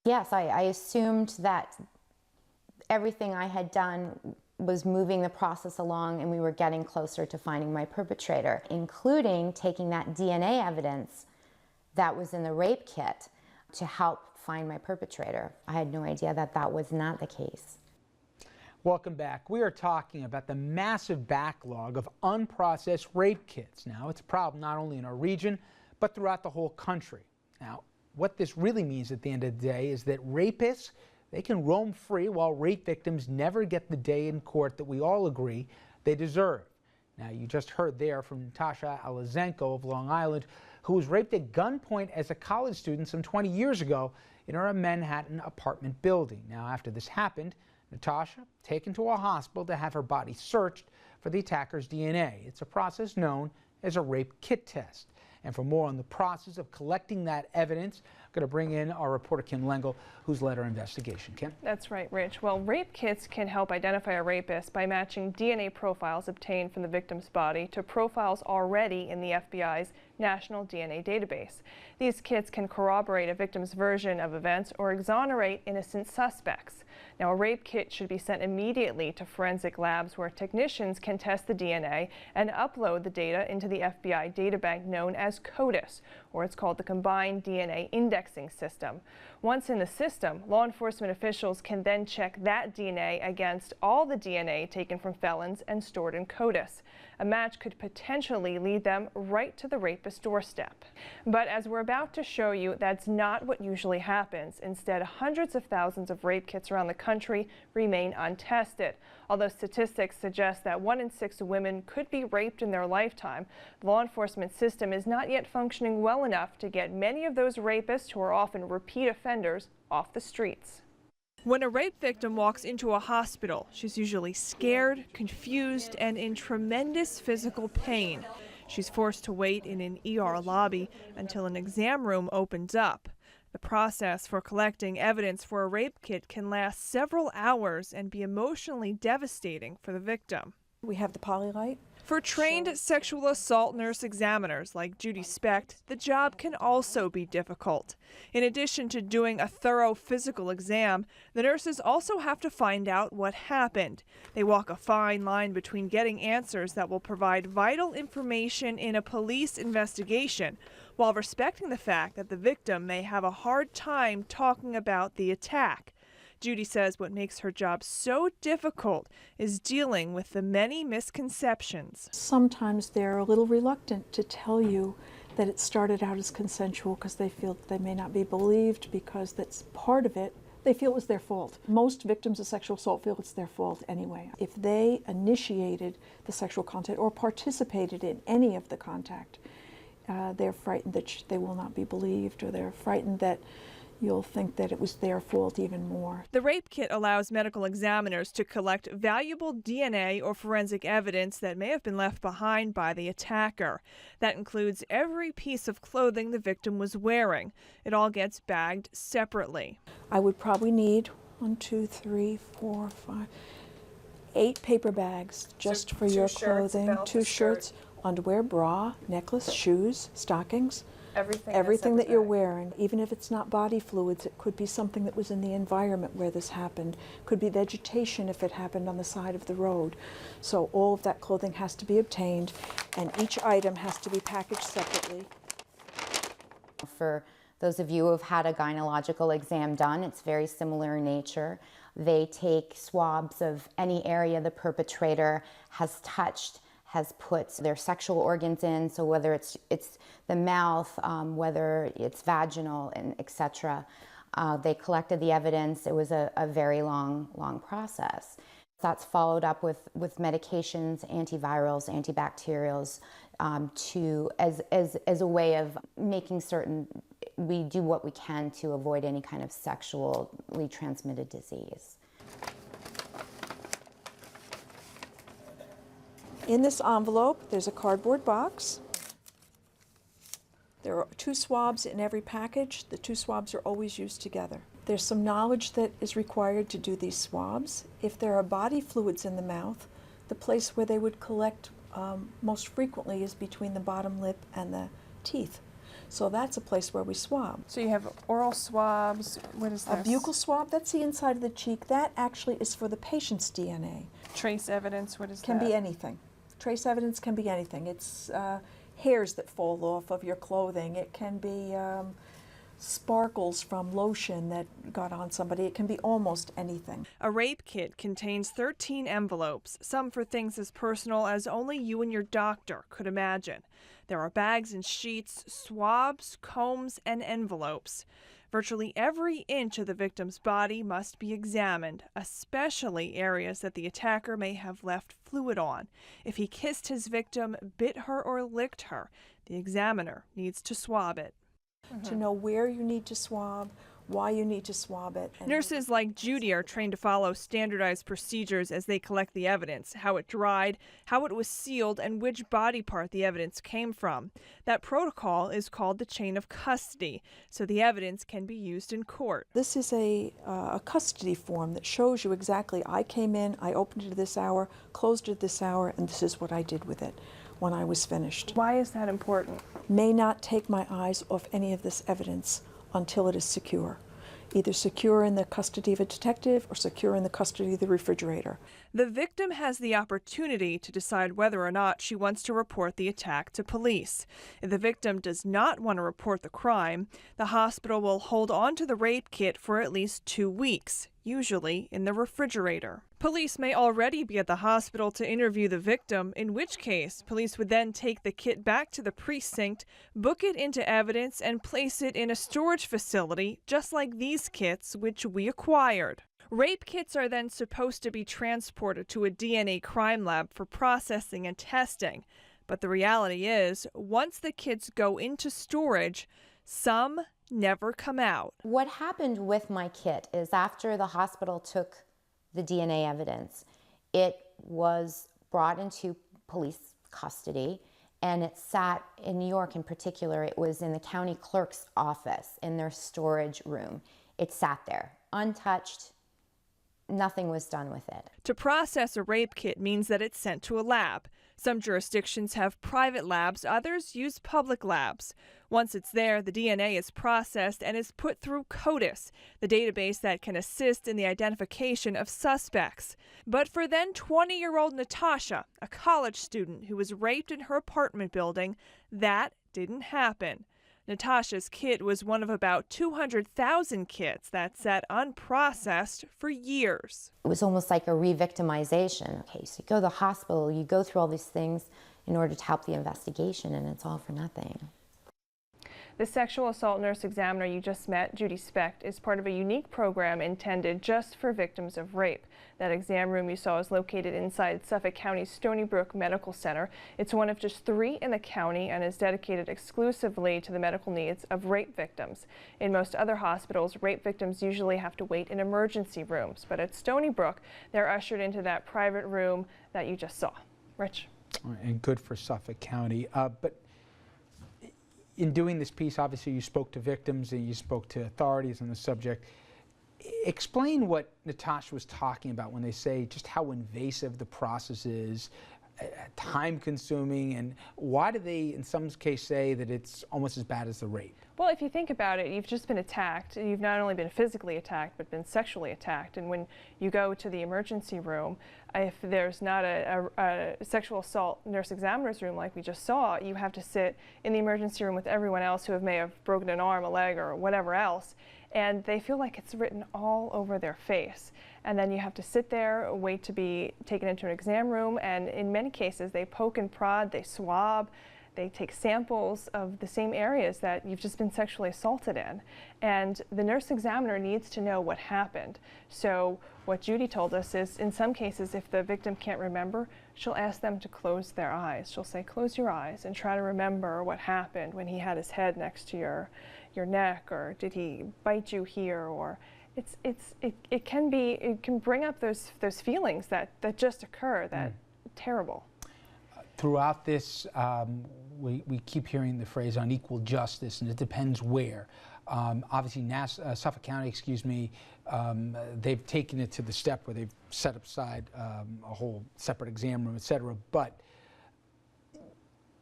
Yes, I assumed that everything I had done was moving the process along and we were getting closer to finding my perpetrator, including taking that DNA evidence that was in the rape kit to help find my perpetrator. I had no idea that that was not the case. Welcome back. We are talking about the massive backlog of unprocessed rape kits. Now, it's a problem not only in our region, but throughout the whole country. Now, what this really means at the end of the day is that rapists, they can roam free while rape victims never get the day in court that we all agree they deserve. Now, you just heard there from Natasha Alazenko of Long Island, who was raped at gunpoint as a college student some 20 years ago in her Manhattan apartment building. Now, after this happened, Natasha taken to a hospital to have her body searched for the attacker's DNA. It's a process known as a rape kit test. And for more on the process of collecting that evidence, I'm going to bring in our reporter Kim Lengel, who's led our investigation. Kim? That's right, Rich. Well, rape kits can help identify a rapist by matching DNA profiles obtained from the victim's body to profiles already in the FBI's National DNA Database. These kits can corroborate a victim's version of events or exonerate innocent suspects. Now, a rape kit should be sent immediately to forensic labs where technicians can test the DNA and upload the data into the FBI databank known as codus, or it's called the Combined DNA Indexing System. Once in the system, law enforcement officials can then check that DNA against all the DNA taken from felons and stored in codus. A match could potentially lead them right to the rapist's doorstep. But as we're about to show you, that's not what usually happens. Instead, hundreds of thousands of rape kits around the country remain untested. Although statistics suggest that 1 in 6 women could be raped in their lifetime, the law enforcement system is not yet functioning well enough to get many of those rapists, who are often repeat offenders, off the streets. When a rape victim walks into a hospital, she's usually scared, confused, and in tremendous physical pain. She's forced to wait in an ER lobby until an exam room opens up. The process for collecting evidence for a rape kit can last several hours and be emotionally devastating for the victim. We have the polylight. For trained sexual assault nurse examiners like Judy Specht, the job can also be difficult. In addition to doing a thorough physical exam, the nurses also have to find out what happened. They walk a fine line between getting answers that will provide vital information in a police investigation, while respecting the fact that the victim may have a hard time talking about the attack. Judy says what makes her job so difficult is dealing with the many misconceptions. Sometimes they're a little reluctant to tell you that it started out as consensual because they feel they may not be believed, because that's part of it. They feel it was their fault. Most victims of sexual assault feel it's their fault anyway. If they initiated the sexual contact or participated in any of the contact, they're frightened that they will not be believed, or they're frightened that you'll think that it was their fault even more. The rape kit allows medical examiners to collect valuable DNA or forensic evidence that may have been left behind by the attacker. That includes every piece of clothing the victim was wearing. It all gets bagged separately. I would probably need 8 paper bags just for your clothing, 2 shirts, underwear, bra, necklace, shoes, stockings. Everything that you're wearing, even if it's not body fluids, it could be something that was in the environment where this happened. Could be vegetation if it happened on the side of the road. So all of that clothing has to be obtained, and each item has to be packaged separately. For those of you who have had a gynecological exam done, it's very similar in nature. They take swabs of any area the perpetrator has touched, has put their sexual organs in, so whether it's the mouth, whether it's vaginal, and etc. They collected the evidence. It was a very long process. That's followed up with medications, antivirals, antibacterials, as a way of making certain we do what we can to avoid any kind of sexually transmitted disease. In this envelope, there's a cardboard box. There are 2 swabs in every package. The 2 swabs are always used together. There's some knowledge that is required to do these swabs. If there are body fluids in the mouth, the place where they would collect most frequently is between the bottom lip and the teeth. So that's a place where we swab. So you have oral swabs. What is A this? buccal swab, that's the inside of the cheek. That actually is for the patient's DNA. Trace evidence. What is Can that? be anything. Trace evidence can be anything. It's hairs that fall off of your clothing. It can be sparkles from lotion that got on somebody. It can be almost anything. A rape kit contains 13 envelopes, some for things as personal as only you and your doctor could imagine. There are bags and sheets, swabs, combs, and envelopes. Virtually every inch of the victim's body must be examined, especially areas that the attacker may have left fluid on. If he kissed his victim, bit her, or licked her, the examiner needs to swab it. To know where you need to swab, why you need to swab it. And Nurses like Judy are trained to follow standardized procedures as they collect the evidence, how it dried, how it was sealed, and which body part the evidence came from. That protocol is called the chain of custody, so the evidence can be used in court. This is a custody form that shows you exactly, I came in, I opened it at this hour, closed it at this hour, and this is what I did with it when I was finished. Why is that important? May not take my eyes off any of this evidence until it is secure. Either secure in the custody of a detective or secure in the custody of the refrigerator. The victim has the opportunity to decide whether or not she wants to report the attack to police. If the victim does not want to report the crime, the hospital will hold on to the rape kit for at least 2 weeks, usually in the refrigerator. Police may already be at the hospital to interview the victim, in which case police would then take the kit back to the precinct, book it into evidence, and place it in a storage facility, just like these kits, which we acquired. Rape kits are then supposed to be transported to a DNA crime lab for processing and testing. But the reality is, once the kits go into storage, some never come out. What happened with my kit is after the hospital took the DNA evidence, it was brought into police custody, and it sat in New York in particular. It was in the county clerk's office in their storage room. It sat there untouched. Nothing was done with it. To process a rape kit means that it's sent to a lab. Some jurisdictions have private labs, others use public labs. Once it's there, the DNA is processed and is put through codus, the database that can assist in the identification of suspects. But for then 20-year-old Natasha, a college student who was raped in her apartment building, that didn't happen. Natasha's kit was one of about 200,000 kits that sat unprocessed for years. It was almost like a revictimization. Okay, so you go to the hospital, you go through all these things in order to help the investigation, and it's all for nothing. The sexual assault nurse examiner you just met, Judy Specht, is part of a unique program intended just for victims of rape. That exam room you saw is located inside Suffolk County's Stony Brook Medical Center. It's one of just 3 in the county and is dedicated exclusively to the medical needs of rape victims. In most other hospitals, rape victims usually have to wait in emergency rooms, but at Stony Brook, they're ushered into that private room that you just saw. Rich? And good for Suffolk County. But in doing this piece, obviously you spoke to victims and you spoke to authorities on the subject. Explain what Natasha was talking about when they say just how invasive the process is, time consuming, and why do they in some case say that it's almost as bad as the rape? Well, if you think about it, you've just been attacked. You've not only been physically attacked, but been sexually attacked. And when you go to the emergency room, if there's not a sexual assault nurse examiner's room like we just saw, you have to sit in the emergency room with everyone else who may have broken an arm, a leg, or whatever else. And they feel like it's written all over their face. And then you have to sit there, wait to be taken into an exam room. And in many cases, they poke and prod, they swab, they take samples of the same areas that you've just been sexually assaulted in. And the nurse examiner needs to know what happened. So what Judy told us is, in some cases, if the victim can't remember, she'll ask them to close their eyes. She'll say, close your eyes and try to remember what happened when he had his head next to your neck, or did he bite you here, or it can bring up those feelings that just occur, that terrible. Throughout this, we keep hearing the phrase unequal justice, and it depends where. Obviously, Suffolk County, they've taken it to the step where they've set aside a whole separate exam room, et cetera. But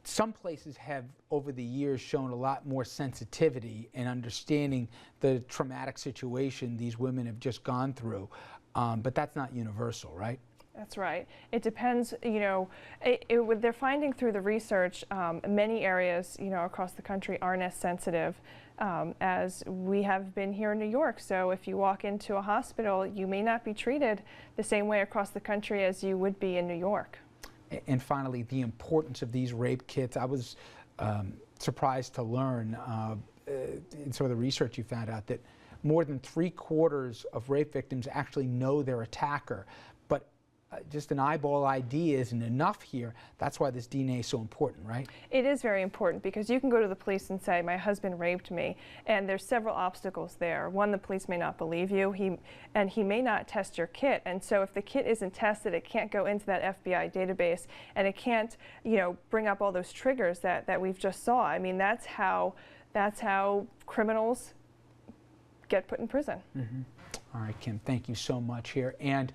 some places have, over the years, shown a lot more sensitivity and understanding the traumatic situation these women have just gone through, but that's not universal, right? That's right. It depends, you know, they're finding through the research many areas, you know, across the country aren't as sensitive as we have been here in New York. So if you walk into a hospital, you may not be treated the same way across the country as you would be in New York. And finally, the importance of these rape kits. I was surprised to learn in some of the research you found out that more than 3/4 of rape victims actually know their attacker. But just an eyeball ID isn't enough here. That's why this DNA is so important, right? It is very important because you can go to the police and say, my husband raped me, and there's several obstacles there. One, the police may not believe you, he may not test your kit, and so if the kit isn't tested, it can't go into that FBI database, and it can't, you know, bring up all those triggers that we've just saw. I mean, that's how criminals get put in prison. Mm-hmm. All right, Kim, thank you so much here. And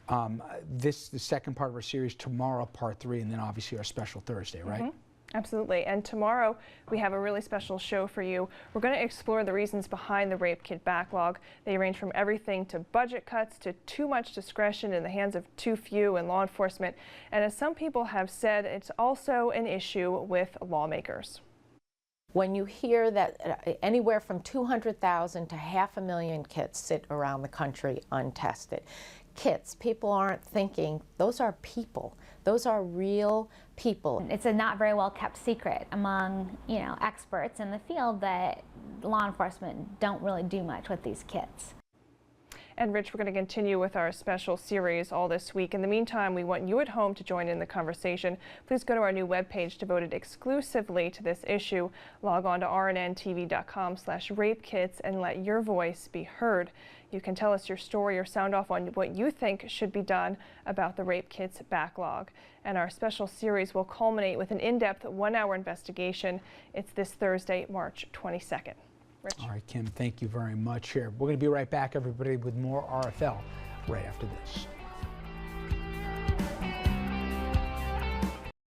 the second part of our series tomorrow, part 3, and then obviously our special Thursday, right? Mm-hmm. Absolutely. And tomorrow we have a really special show for you. We're going to explore the reasons behind the rape kit backlog. They range from everything to budget cuts to too much discretion in the hands of too few in law enforcement. And as some people have said, it's also an issue with lawmakers. When you hear that anywhere from 200,000 to 500,000 kits sit around the country untested. Kits, people aren't thinking, those are people. Those are real people. It's a not very well kept secret among, you know, experts in the field that law enforcement don't really do much with these kits. And Rich, we're going to continue with our special series all this week. In the meantime, we want you at home to join in the conversation. Please go to our new webpage devoted exclusively to this issue. Log on to rnntv.com/rapekits and let your voice be heard. You can tell us your story or sound off on what you think should be done about the rape kits backlog. And our special series will culminate with an in-depth 1-hour investigation. It's this Thursday, March 22nd. Rich. All right, Kim, thank you very much here. We're going to be right back, everybody, with more RFL right after this.